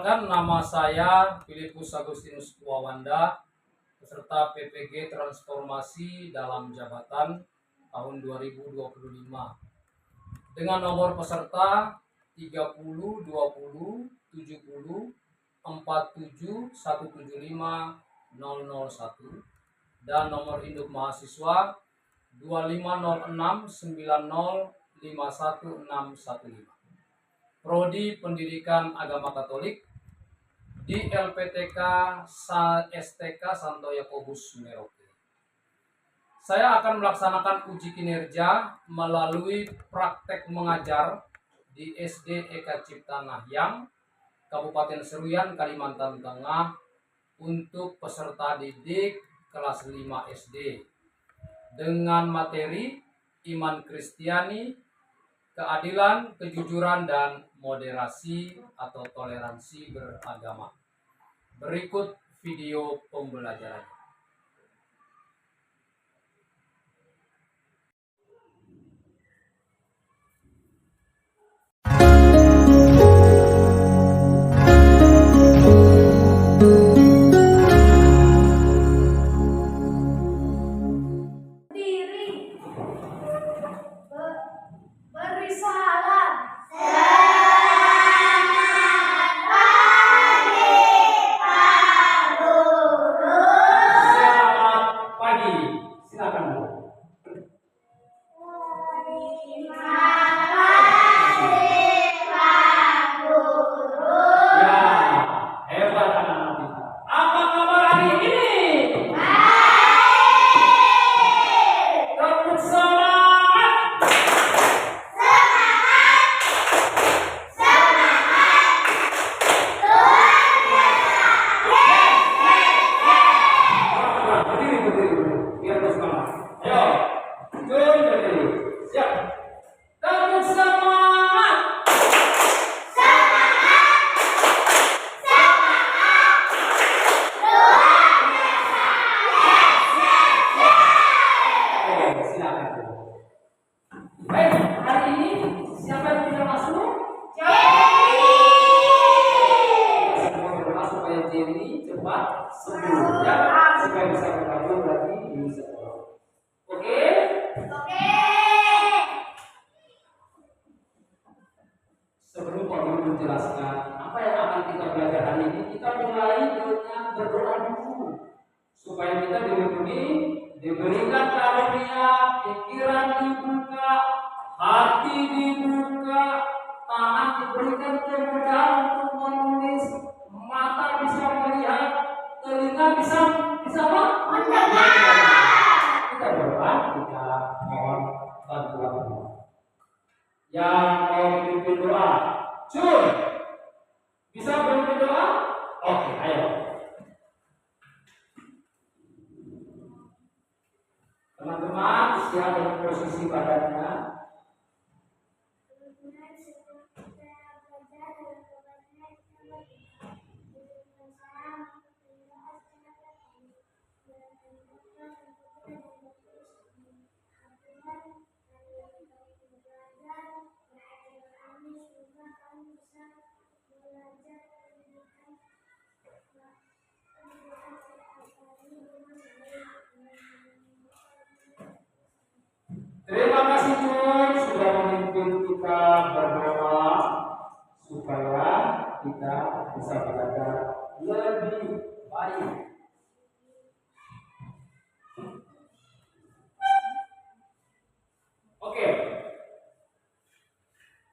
Perkenalkan, nama saya Filipus Agustinus Wawanda, peserta PPG Transformasi dalam Jabatan tahun 2025. Dengan nomor peserta 30 20 70 47 175 001 dan nomor induk mahasiswa 2506 90 51615. Prodi Pendidikan Agama Katolik di LPTK STK Santo Yakobus Merauke. Saya akan melaksanakan uji kinerja melalui praktek mengajar di SD Eka Cipta Nahyang, Kabupaten Seruyan, Kalimantan Tengah untuk peserta didik kelas 5 SD dengan materi iman Kristiani, keadilan, kejujuran, dan moderasi atau toleransi beragama. Berikut video pembelajaran. Sebelum Pak Guru menjelaskan apa yang akan kita belajar hari ini, kita mulai dengan berdoa dulu supaya kita diberikan karunia, pikiran dibuka, hati dibuka, tangan diberikan kemudahan untuk menulis, mata bisa melihat, telinga bisa apa? Mendengar. Kita berdoa, kita mohon bantuan. Yang mau memimpin doa, Cun, bisa memimpin doa? Oke, ayo. Teman-teman, siap dengan posisi badannya. Terima kasih Cun sudah memimpin kita berdoa supaya kita bisa belajar lebih baik. Oke.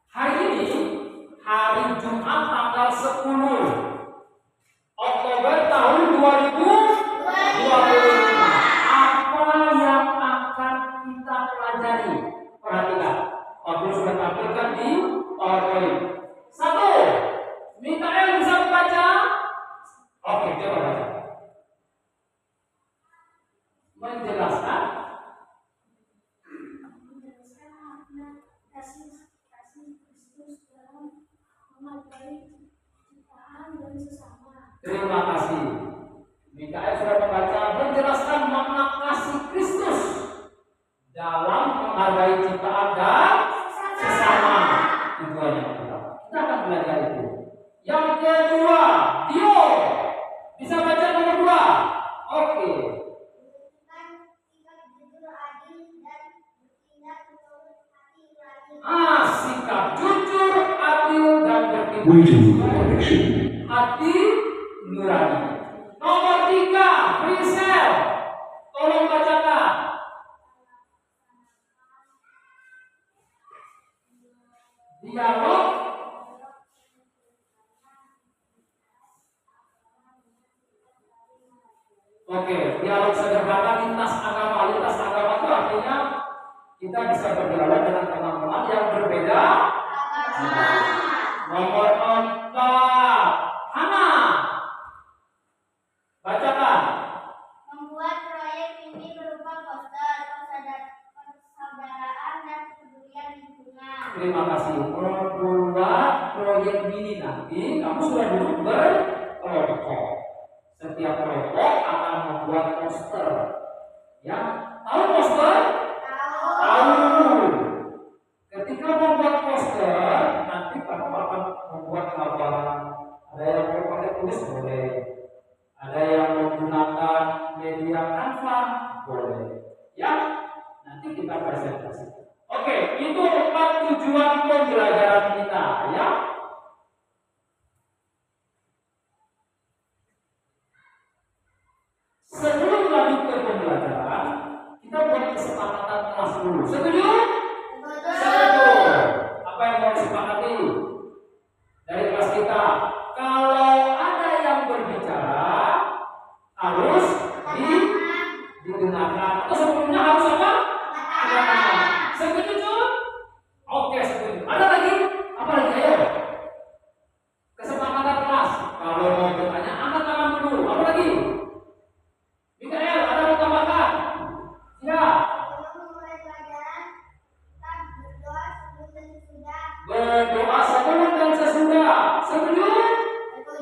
Hari ini hari Jumat tanggal 10 Oktober tahun 2025. Apa yang akan kita pelajari? Perhatikan. Aku sudah tampilkan di PowerPoint. 1. Mikael bisa membaca? Oke, coba baca. Menjelaskan makna kasih Kristus dalam menghargai ciptaan dan sesama. Terima kasih. Mikael sudah membaca, menjelaskan makna kasih Kristus dalam menghargai ciptaan dan sesama. Itu aja kita akan belajar itu. Yang kedua, We do connection. Hati nurani. Nomor 3, Prisel. Tolong bacakan. Dialog. Oke, dialog sederhana lintas agama. Lintas agama itu artinya kita bisa berdialog dengan teman-teman yang berbeda. Nomor 4, Hana. Bacakan. Membuat proyek ini berupa poster, persaudaraan dan kepedulian lingkungan. Terima kasih. Membuat proyek ini nanti kamu sudah duduk berkelompok. Setiap kelompok akan membuat poster. Ya, tahu poster? Tahu. Ketika membuat poster, nanti kamu akan membuat gambaran. Ada yang mau pakai tulis boleh. Ada yang menggunakan media Canva boleh. Ya, nanti kita presentasi. Oke, itu 4 tujuan pembelajaran kita, ya. Sebelum lanjut ke pembelajaran, kita buat kesepakatan kelas dulu. Setuju? Setuju. Apa yang mau disepakati dari kelas kita? Kalau ada yang berbicara harus didengarkan. Atau sebelumnya harus apa? Setuju? Oke, setuju. Ada lagi? Apa lagi? Ayo. Kesepakatan kelas. Kalau mau bertanya, angkat tangan dulu. Apa lagi? Mikael, ada mau tambahkan? Ya. Berdoa sebelum dan sesudah. Setuju?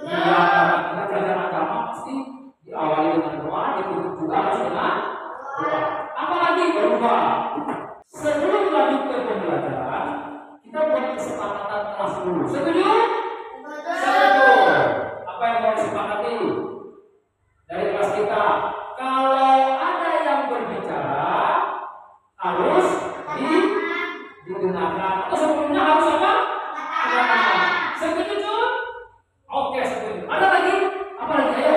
Ya, karena kita belajar agama pasti diawali dengan doa, ditutup juga harus dengan doa. Apa lagi? Berdoa. Sebelum lanjut ke pembelajaran, kita buat kesepakatan kelas dulu. Setuju? Setuju. Apa yang mau disepakati dari kelas kita? Kalau ada yang berbicara harus didengarkan. Atau sebelumnya harus apa? Setuju? Oke, setuju. Ada lagi? Apa lagi? Ayo.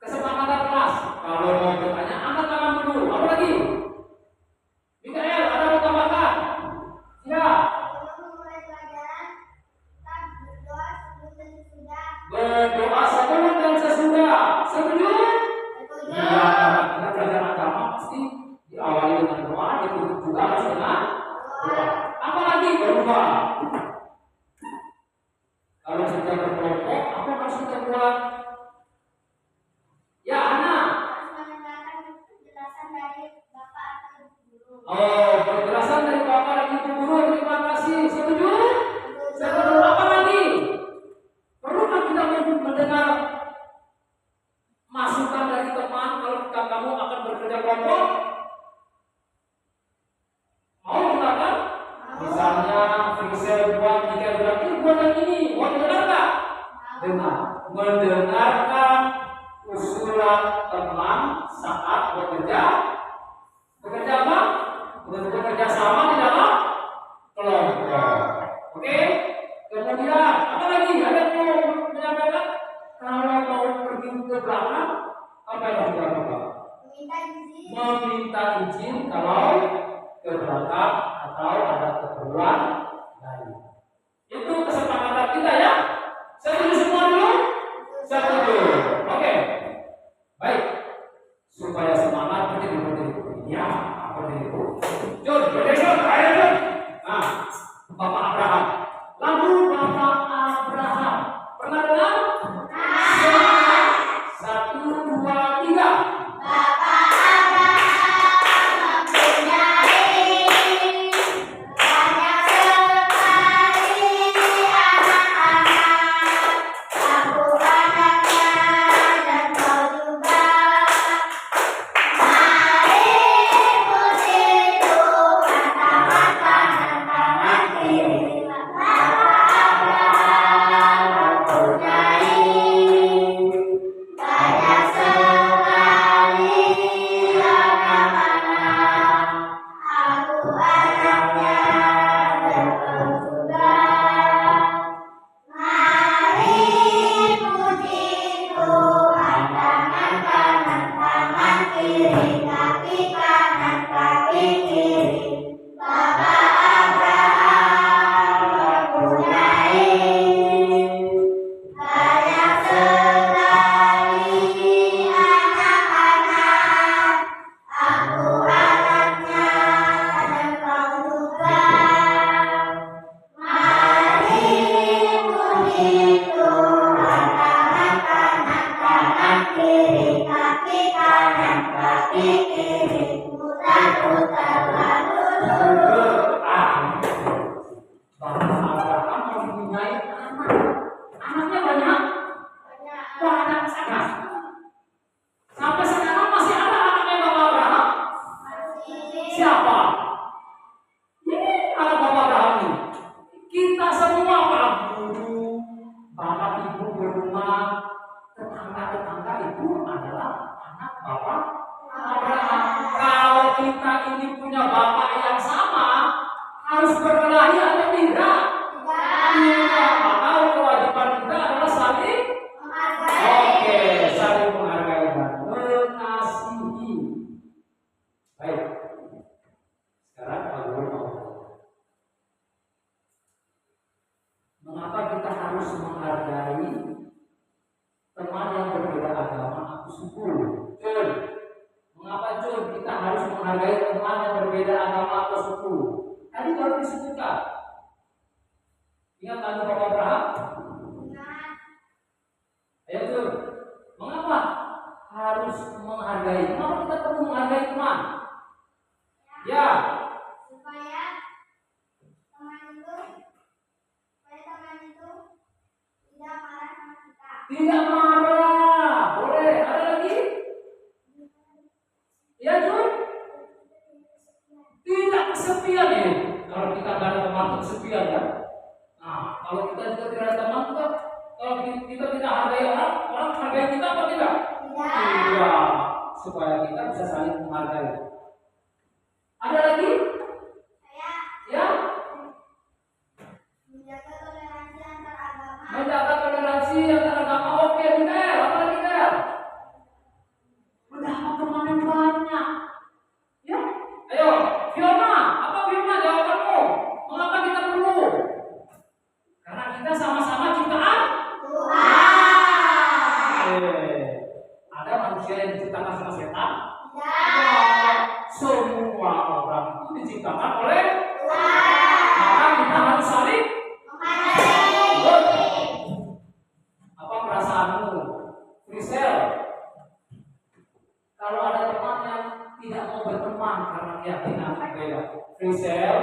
Kesepakatan kelas. Kalau mau bertanya, angkat tangan dulu. Apa lagi? Mikael, ada mau tambahkan? Ya. Berdoa sebelum dan sesudah. Setuju? Ya, karena kita belajar agama pasti diawali dengan doa, ditutup juga harus dengan doa. Apa lagi? Berdoa. Kalau sudah berkelompok, apa harus kita buat? Ya, Ana. Oh, penjelasan dari Bapak dan Ibu Guru. Terima kasih. Setuju? Setuju. Apa lagi? Perlukah kita mendengar masukan dari teman kalau kamu akan bekerja kelompok? Mau mengatakan? Misalnya, Frisel buat Mikael bilang, ini buat yang ini. Mau dengar nggak? Dengar. Mendengarkan usulan teman saat bekerja. Bekerja apa? Bekerja sama di dalam kelompok. Oke? Kemudian, apa lagi? Ada yang mau menyampaikan? Kalau mau pergi ke belakang, apa yang harus dilakukan? Meminta izin kalau ke belakang atau ada keperluan lain. Itu kesepakatan kita, ya. Setuju semua dulu? Setuju. Oke. Baik. Supaya semangat berdiri. Ya, berdiri. Jun, berdiri, Jun. Ayo, Jun. Nah, Bapak Abraham. Lagu Bapak Abraham. Pernah dengar? 1, 2, 3. Mari kiri, kaki kanan, kaki kiri. Bapak Abraham mempunyai banyak sekali anak-anak. Aku anaknya dan kau juga. Mari puji Tuhan, kanan kanan kiri, kaki kanan, kaki kiri, putar-putar lalu lurus. Bapak Abraham mempunyai anak. Anaknya banyak. Banyak sangat. Sampai sekarang masih ada anaknya Bapak Abraham. Siapa? Ini anak Bapak Abraham ini. Kita semua para guru, bapak ibu berumah, tetangga-tetangga itu adalah anak Bapak Abraham. Kalau kita ini punya bapak yang sama, harus berkelahi atau tidak? Tidak. Maka kewajiban kita adalah saling saling menghargai dan mengasihi. Baik. Sekarang Pak Guru mau. Mengapa kita harus menghargai teman yang berbeda agama atau suku? Cun, mengapa Cun kita harus menghargai teman yang berbeda agama atau suku? Tadi baru disebutkan. Ingat lagu Bapak Abraham? Ayo Cun, mengapa harus menghargai? Mengapa kita perlu menghargai teman? Ya. Supaya teman itu tidak marah sama kita. Tidak marah. Boleh. Ada lagi? Ya Cun? Tidak kesepian ya. Kalau kita nggak ada teman kesepian ya. Nah, kalau kita juga tidak ada teman juga, kalau kita tidak hargai orang hargai kita apa tidak? Tidak. Supaya kita bisa saling menghargai. Ada lagi? Ya? Menjaga toleransi antar agama. Menjaga toleransi antar agama. Oke, Del. Apa lagi Del? Mendapat teman yang banyak. Ya? Ayo, Fiona. Apa Fiona jawabanmu? Mengapa kita perlu? Karena kita sama-sama ciptaan Tuhan. Ada manusia yang diciptakan sama setan? Tidak. Semua orang itu diciptakan oleh Tuhan. maka kita harus saling. Menghargai. Apa perasaanmu, Prisel? Kalau ada teman yang tidak mau berteman karena keyakinan berbeda, Prisel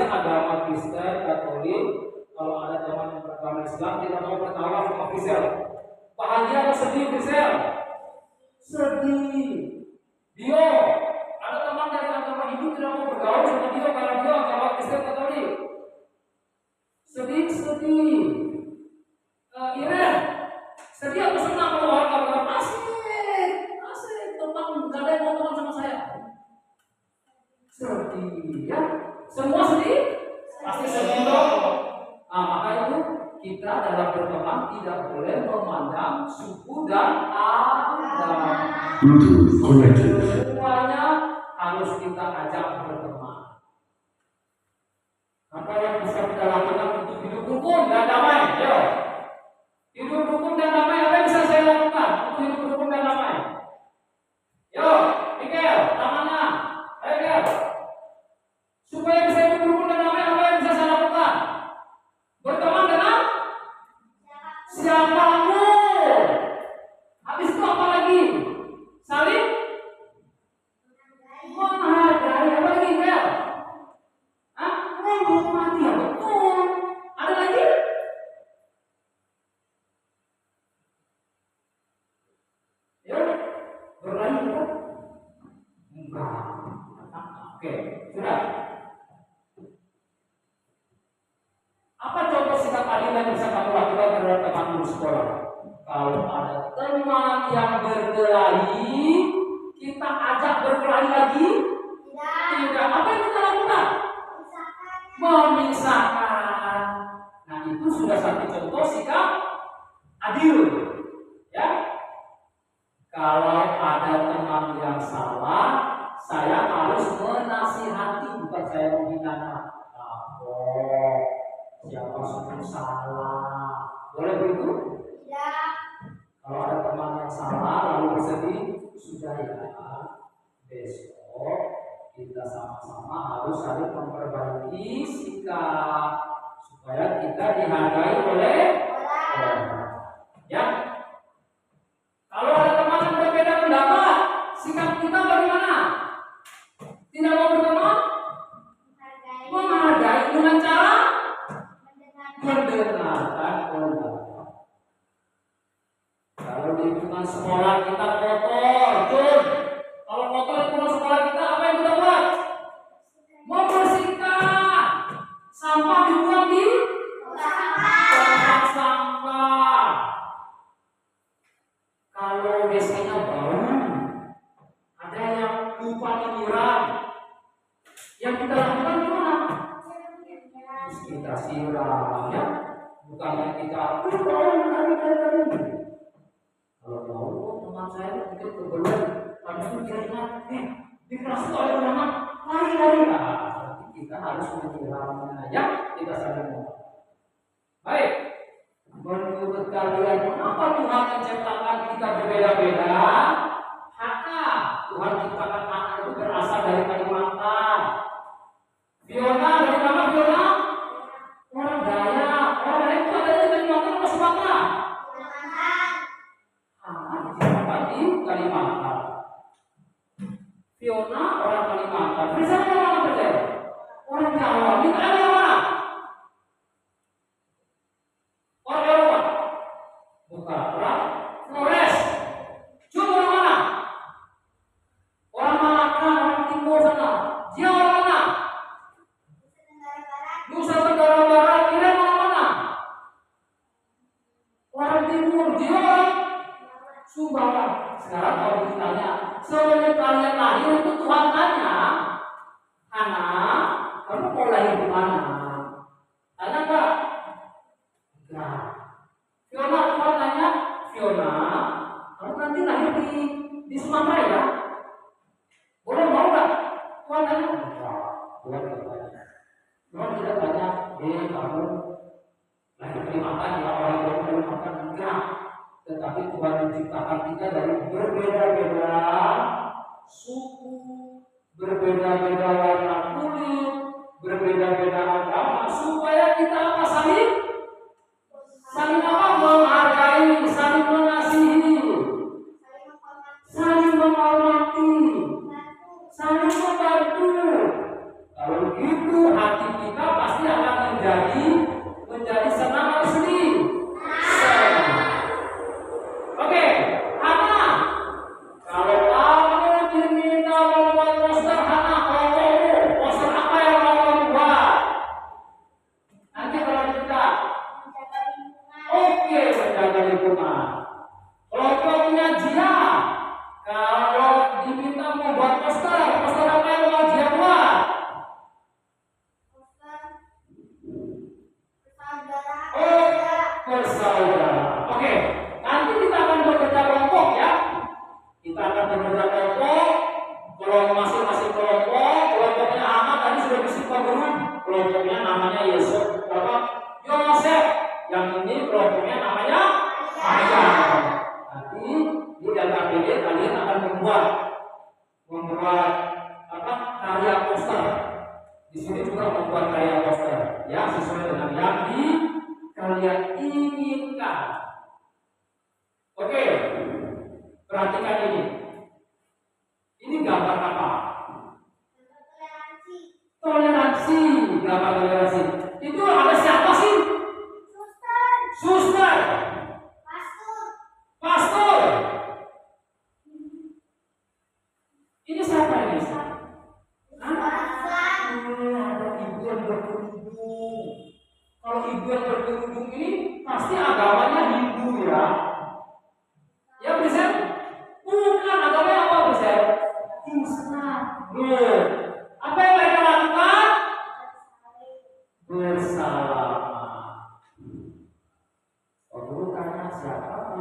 agama Kristen, Katolik. Kalau ada teman yang beragama Islam tidak mau berkawan sama Prisel, bahagia atau sedih Prisel? Sedih. Dio, ada teman dari agama Hindu tidak mau bergaul sama Dio karena Dio agama Kristen Katolik. Sedih. Iren, sedih atau senang kalau orang agama asik, teman nggak ada yang mau teman sama saya. Sedih ya, semua sedih, pasti sedih dong. Nah, maka itu kita dalam berteman tidak boleh memandang suku dan agama. Bluetooth connected. Semuanya harus kita ajak berteman. Apa yang bisa kita lakukan untuk hidup rukun dan damai? Yo, hidup rukun dan damai. Apa yang bisa saya lakukan untuk hidup rukun dan damai? Yo, Mikel, tangannya. Ayo, Mikel. Supaya bisa hidup rukun dan damai, apa yang bisa saya lakukan? Berteman dengan siapapun. Habis itu apa lagi? Saling menghargai. Apa lagi, Mel? Menghormati. Betul. Ada lagi? pidana. Kapok, siapa suruh salah. Boleh begitu? Tidak. Kalau ada teman yang salah lalu bersedih, sudah ya. Besok kita sama-sama harus saling memperbaiki sikap supaya kita dihargai oleh orang. Ya. Kalau ada teman yang berbeda pendapat, sikap kita bagaimana? Tidak mau berteman? Menghargai dengan cara mendengarkan pendapat. Kalau di lingkungan sekolah kita kotor, Jun. Kalau kotor di lingkungan sekolah kita, apa yang kita buat? Membersihkan. Sampah dibuang di tempat sampah. Kalau biasanya bau, ada yang lupa menyiram. Yang kita lakukan gimana? Terus kita siram, ya. Bukannya kita bau. Kalau bau, teman saya mungkin kebelet. Habis itu kira-kira, di kelas itu ada nama, lari-lari. Nah, kita harus menyiramnya, ya. Kita saling ngomong. Baik. Menurut kalian, mengapa Tuhan menciptakan kita berbeda-beda? Karena Tuhan ciptakan anak itu berasal dari Kalimantan. Fiona dari mana Fiona? Orang Dayak. Orang Dayak itu ada di Kalimantan atau Sumatera? Diciptakan di Kalimantan. Fiona orang Kalimantan. Bisa orang mana percaya? Orang Jawa. Kita ada yang mana? Orang Eropa. Bukan. Orang Flores. Cuma orang mana? Orang Malaka, orang Timur sana. Dia orang mana? Nusa Tenggara Barat. Kira orang mana? Orang Timur. Dia orang Sumbawa. Sekarang kalau ditanya, sebelum kalian lahir itu Tuhan tanya, anak, kamu mau lahir di mana? Tanya enggak? Enggak. Fiona, Tuhan tanya, Fiona, kamu nanti lahir di Sumatera ya? Boleh mau nggak? Tuhan tanya, enggak. Tuhan tidak tanya. Tuhan tidak tanya, kamu lahir di Kalimantan ya, orang dari Kalimantan enggak. Tetapi Tuhan menciptakan kita dari berbeda-beda suku, berbeda-beda warna kulit, berbeda-beda agama, supaya kita apa? Saling apa? Menghargai, saling mengasihi, saling menghormati, saling membantu. Kalau begitu hati kita pasti akan menjadi senang atau sedih. Oke, Hana. Kalau kamu diminta membuat poster, Hana, poster apa yang kamu buat? Nanti kalau kita, oke, menjaga lingkungan. Kelompoknya Jia, kalau diminta membuat poster apa yang mau Jia buat? Bersaudara. Oke, nanti kita akan bekerja kelompok ya. Kita akan bekerja kelompok. Kalau masing-masing kelompoknya Ahmad tadi sudah disebutkan dulu. Kelompoknya namanya Yosef. Yosef. Yang ini kelompoknya namanya Maria. Nanti di LKPD kalian akan membuat karya poster. Di sini juga membuat karya poster ya sesuai dengan yang kalian inginkan. Oke, perhatikan ini. Ini gambar apa? Toleransi. Gambar toleransi. Itu ada siapa sih? Suster. Pastor. Ini siapa ini? Ada ibu yang berkerudung. Kalau ibu yang berkerudung ini pasti agamanya Hindu ya. Ya bisa? Bukan, agamanya apa bisa? Islam. Apa yang mereka lakukan? Bersalaman. Dulu tanya siapa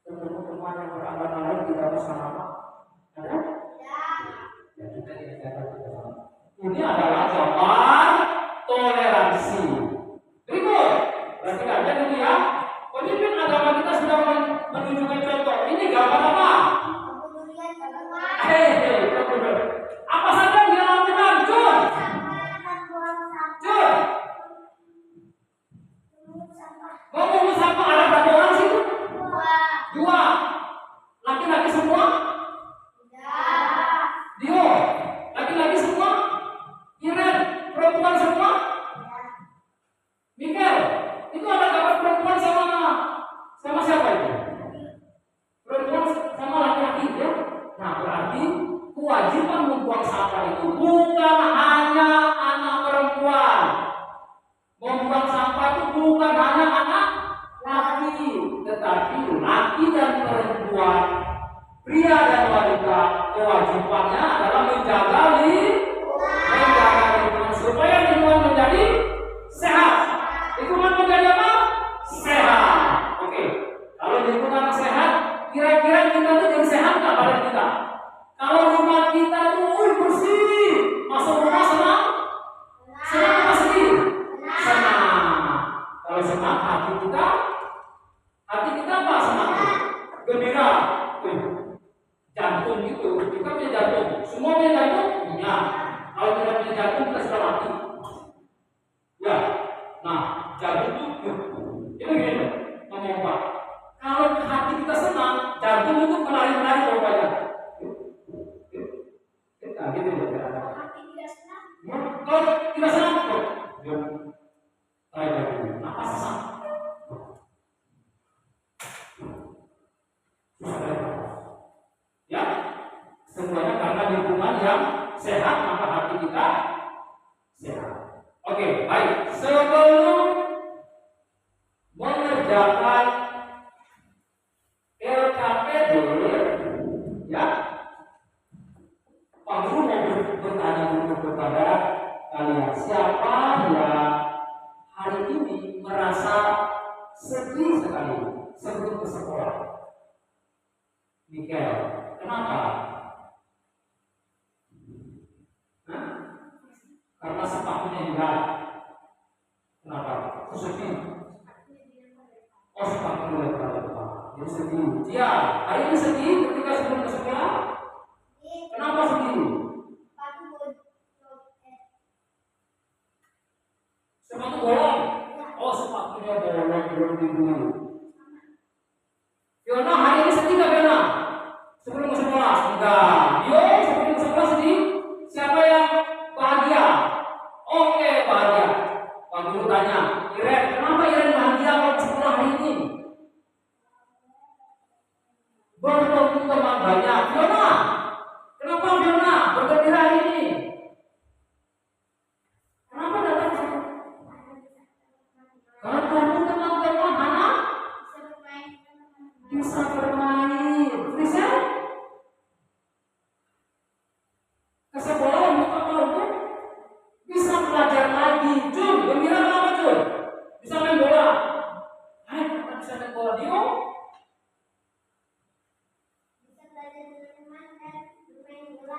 ketemu teman yang beragama lain tidak bersalaman? Ada? Ya kita tidak bersalaman. Ini adalah gambar toleransi. Berikut, perhatikan gitu ya. Pemimpin agama kita sudah menunjukkan contoh. Ini gambar apa? Kepedulian agama. Apa saja yang dia lakukan? Jun. Sampah dan buang sampah. Jun. Pungut sampah. Ngomong sampah ada berapa orang sih? Dua. Dua. Laki-laki semua? Tidak. Dio. Laki-laki semua? Iren. Perempuan semua? Mikel. Itu ada gambar perempuan sama siapa itu? Perempuan sama laki-laki ya. Nah berarti kewajiban membuang sampah itu bukan hanya anak perempuan. Membuang sampah itu bukan hanya anak laki, tetapi laki dan perempuan, pria dan wanita, kewajibannya adalah menjaga lingkungan supaya lingkungan menjadi sehat. Lingkungan menjadi apa? Sehat. Oke. Kalau lingkungan sehat, kira-kira kita tuh jadi sehat nggak badan kita? Kalau rumah kita itu bersih, masuk rumah senang? Senang apa sedih? Senang. Kalau senang, hati kita apa senang? Gembira. Jantung gitu. Kita punya jantung. Semua punya jantung? Punya. Kalau tidak punya jantung, kita sudah mati. Ya. Nah, jantung itu gini, memompa. Kalau hati kita senang, jantung itu menari-menari pompanya. Kita gitu ya. Hati tidak senang. Kalau tidak senang, napas sesak. Ya, semuanya karena lingkungan yang sehat, maka hati kita sehat. Oke, baik. Sebelum mengerjakan LKPD, ya, Pak Guru mau bertanya dulu kepada kalian, siapa yang hari ini merasa sedih sekali sebelum ke sekolah? Mikel, kenapa? Hah? Karena sepatunya berat. Kenapa? Sedih. Oh, sepatu berat. Dia sedih. Dia hari ini sedih ketika sebelum ke sekolah. Kenapa sedih? Sepatu bolong. Oh, sepatunya bolong belum dibeli. Fiona hari ini sedih nggak Fiona? Sebelum ke sekolah? Enggak. Yo, sebelum ke sekolah sedih. Siapa yang bahagia? Oke, bahagia. Pak Guru tanya, Iren, kenapa Iren bahagia kalau ke sekolah hari ini? Bertemu teman banyak. Fiona, kenapa Fiona bergembira hari ini? Kenapa datang ke sekolah? Bertemu teman-teman anak bisa bermain. Bisa? Ke sekolah untuk apa itu? Bisa belajar lagi. Jun, gembira apa Jun? Bisa main bola. Hai, kita bisa main bola Dio.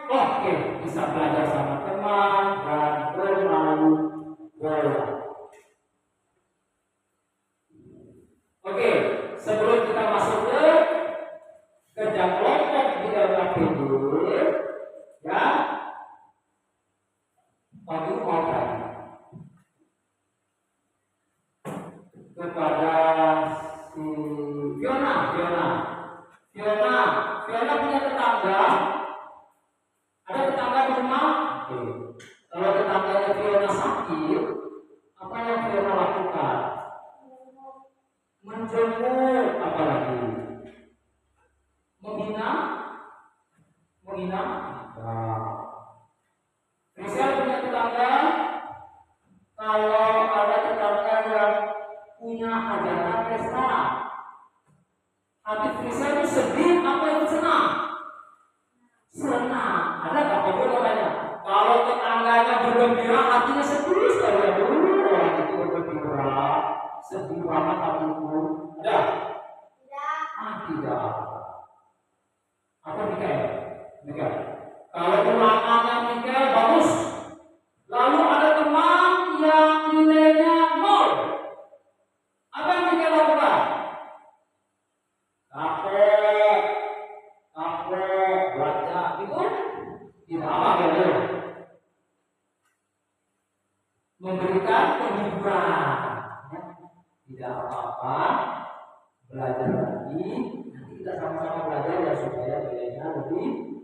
Oke, bisa belajar sama teman dan bermain bola. Oke, sebelum kita masuk ke kerja kelompok di LKPD, ya, Pak Guru mau tanya kepada si Fiona punya tetangga. Ada tetangga di rumah? Oke. Kalau tetangganya Fiona sakit, apa yang Fiona lakukan? Menjenguk, apa lagi? Menghina? Nah. Misal punya tetangga, kalau ada tetangga yang punya hajatan pesta, hati Frisel itu sedih apa itu senang? Senang. Ada nggak Pak tanya? Kalau tetangganya bergembira, hatinya sedih sekali. Aduh, orang itu bergembira, sedih banget hatiku. Ada? Tidak. Apa Mikael? Kalau ulangannya Mikael bagus, Lalu ada teman yang nilainya 0. Apa yang kita lakukan? Capek, belajar, itu tidak apa ya? Memberikan penghiburan. Tidak apa-apa, belajar lagi. Nanti kita sama-sama belajar ya supaya nilainya lebih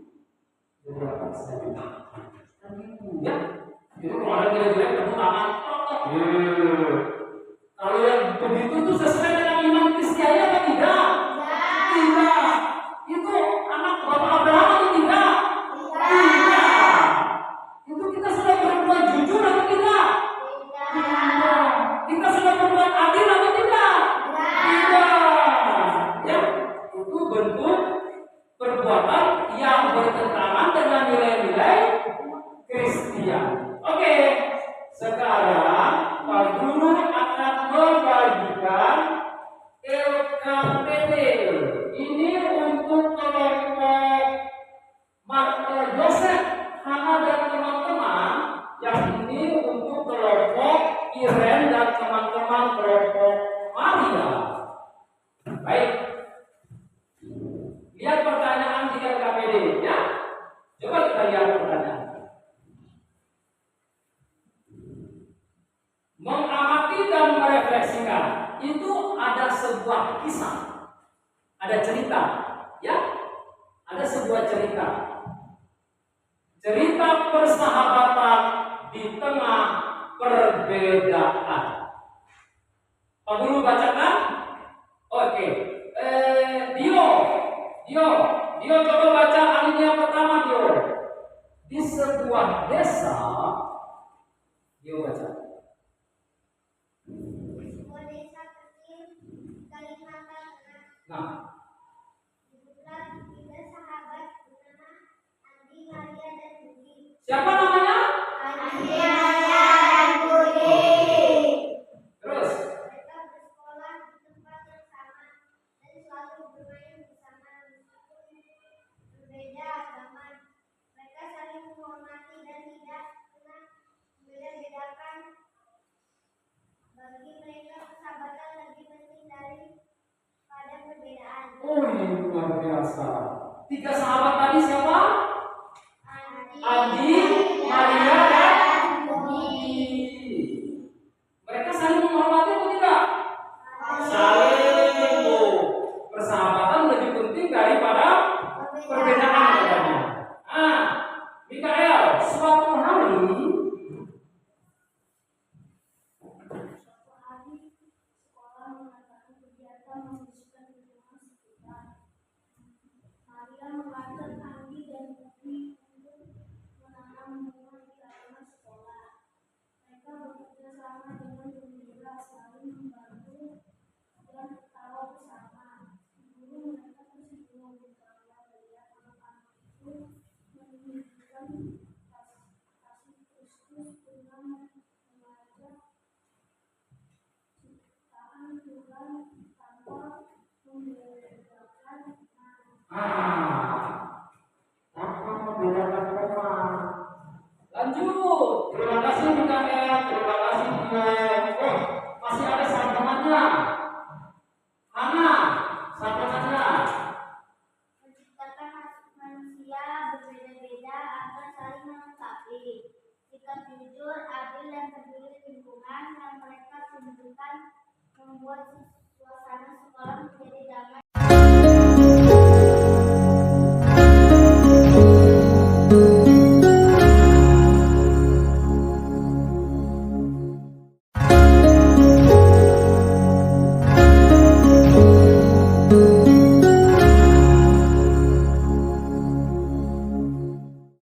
dapat saja. Kan gitu ya. Jadi kalau ada nilai-nilai kamu tangan, kalau yang begitu itu sesuai dengan iman Kristiani atau tidak? Tidak. Itu anak Bapak Abraham atau tidak? Tidak. Itu kita sudah berbuat jujur atau tidak? Tidak. Kita sudah berbuat adil atau tidak? Tidak. Ya, itu bentuk perbuatan yang bertentangan dengan nilai-nilai Kristiani. Oke, sekarang Pak Guru akan membagikan LKPD. Ini untuk kelompok Joseph, Hana dan teman-teman. Yang ini untuk kelompok Iren dan teman-teman kelompok Maria. Baik. Lihat pertanyaan di LKPD ya. Coba kita lihat pertanyaan. Mengamati dan merefleksikan. Itu ada sebuah kisah. Ada cerita, ya. Ada sebuah cerita. Cerita persahabatan di tengah perbedaan. Pak Guru bacakan? Oke. Dio coba baca alinea pertama, Dio. Di sebuah desa, Dio baca. Sebuah desa kecil Kalimantan Tengah. Nah, Hiduplah 3 sahabat bernama Andi, Maria, dan Budi. siapa namanya? Andi, Maria, dan Budi. Terus. Mereka bersekolah di tempat yang sama dan selalu bermain bersama meskipun berbeda agama. Mereka saling menghormati dan tidak pernah membeda-bedakan. Bagi mereka persahabatan lebih penting daripada perbedaan. Oh, ini luar biasa. 3 sahabat tadi siapa? Andi, Maria, dan Budi. Mereka saling menghormati atau tidak? Saling. Oh, persahabatan lebih penting daripada perbedaan katanya. Mikael, suatu hari Sekolah mengadakan kegiatan membersihkan lingkungan sekitar. Maria mengajak Andi dan Budi untuk menanam bunga di halaman sekolah. Mereka bekerja sama dengan gembira, saling membantu dan tertawa bersama. Guru mereka tersinggung karena melihat anak-anak itu menunjukkan kasih Kristus dengan mengajak ciptaan Tuhan tanpa membedakan. Apa membedakan teman? Lanjut. Terima kasih Mikael. Terima kasih Dio. Oh, masih ada temannya. Hana, siapa saja? Menciptakan manusia berbeda-beda agar saling melengkapi. Sikap jujur, adil, dan peduli lingkungan yang mereka tunjukkan membuat